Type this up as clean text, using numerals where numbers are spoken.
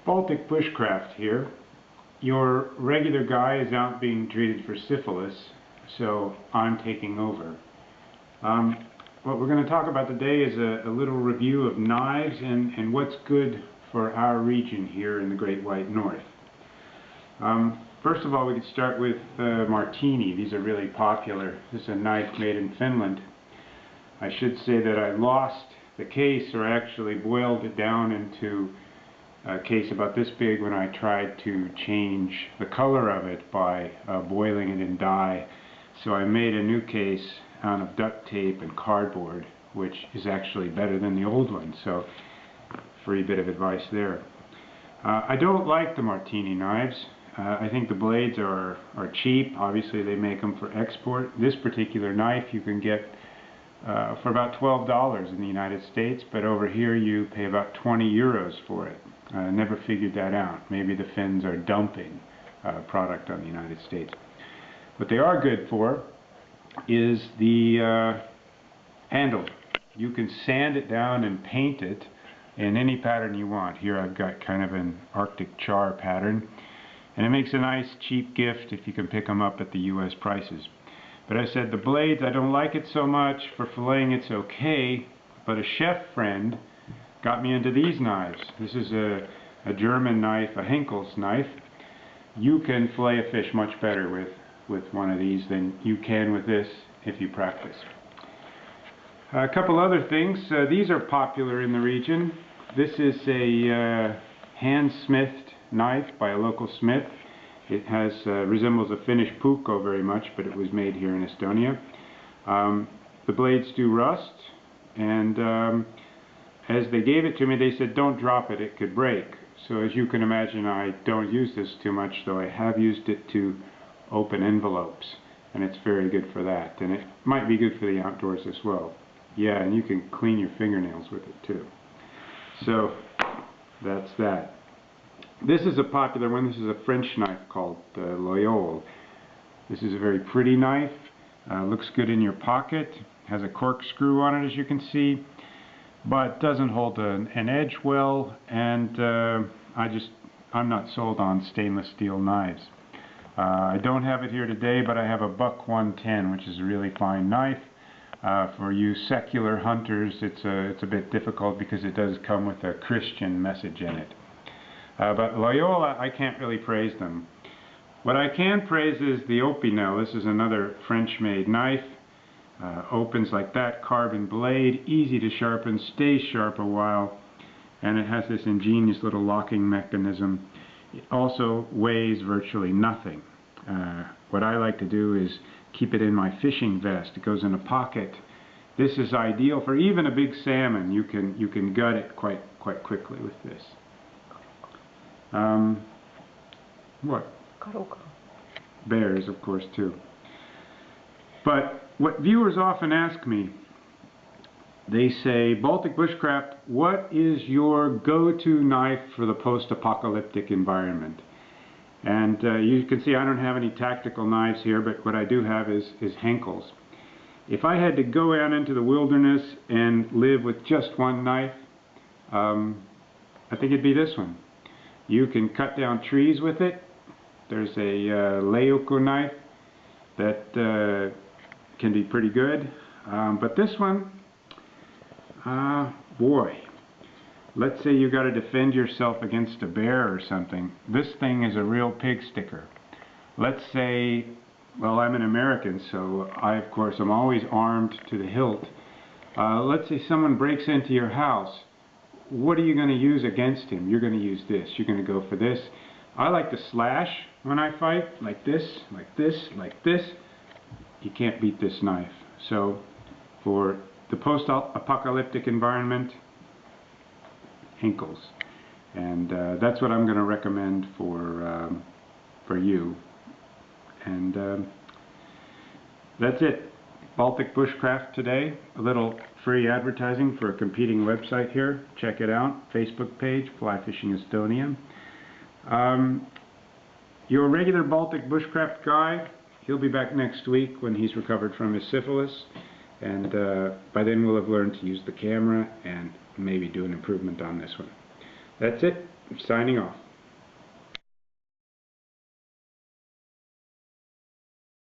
Baltic Bushcraft here. Your regular guy is out being treated for syphilis, so I'm taking over. What we're going to talk about today is a little review of knives and what's good for our region here in the Great White North. First of all, we could start with Martini. These are really popular. This is a knife made in Finland. I should say that I lost the case, or actually boiled it down into a case about this big when I tried to change the color of it by boiling it in dye. So I made a new case out of duct tape and cardboard, which is actually better than the old one. So, free bit of advice there. I don't like the Martini knives. I think the blades are cheap. Obviously they make them for export. This particular knife you can get for about $12 in the United States, but over here you pay about 20 euros for it. I never figured that out. Maybe the Finns are dumping product on the United States. What they are good for is the handle. You can sand it down and paint it in any pattern you want. Here I've got kind of an Arctic char pattern, and it makes a nice cheap gift if you can pick them up at the US prices. But I said the blades, I don't like it so much. For filleting it's okay, but a chef friend got me into these knives. This is a German knife, a Henkel's knife. You can fillet a fish much better with one of these than you can with this if you practice. A couple other things. These are popular in the region. This is a hand-smithed knife by a local smith. It has resembles a Finnish puukko very much, but it was made here in Estonia. The blades do rust, and as they gave it to me, they said, don't drop it, it could break. So as you can imagine, I don't use this too much, though I have used it to open envelopes, and it's very good for that. And it might be good for the outdoors as well. Yeah, and you can clean your fingernails with it too. So that's that. This is a popular one. This is a French knife called Loyal. This is a very pretty knife. Looks good in your pocket. Has a corkscrew on it, as you can see, but doesn't hold an edge well, and I'm not sold on stainless steel knives. I don't have it here today, but I have a Buck 110, which is a really fine knife. For you secular hunters, it's a bit difficult because it does come with a Christian message in it. But Loyola, I can't really praise them. What I can praise is the Opinel. This is another French-made knife. Opens like that, carbon blade, easy to sharpen, stays sharp a while, and it has this ingenious little locking mechanism. It also weighs virtually nothing. What I like to do is keep it in my fishing vest. It goes in a pocket. This is ideal for even a big salmon. You can gut it quite quickly with this. What? Bears, of course, too. But what viewers often ask me, they say, Baltic Bushcraft, what is your go-to knife for the post-apocalyptic environment? And you can see I don't have any tactical knives here, but what I do have is Henkel's. If I had to go out into the wilderness and live with just one knife, I think it'd be this one. You can cut down trees with it. There's a Leuco knife that can be pretty good. But this one, boy, let's say you got to defend yourself against a bear or something. This thing is a real pig sticker. Let's say, well, I'm an American, so I, of course, am always armed to the hilt. Let's say someone breaks into your house. What are you going to use against him? You're going to use this. You're going to go for this. I like to slash when I fight, like this, like this, like this. You can't beat this knife. So for the post-apocalyptic environment, Henkel's. And that's what I'm going to recommend for you. And that's it. Baltic Bushcraft today. A little free advertising for a competing website here. Check it out. Facebook page, Fly Fishing Estonia. Your regular Baltic Bushcraft guy, he'll be back next week when he's recovered from his syphilis. And by then we'll have learned to use the camera and maybe do an improvement on this one. That's it. Signing off.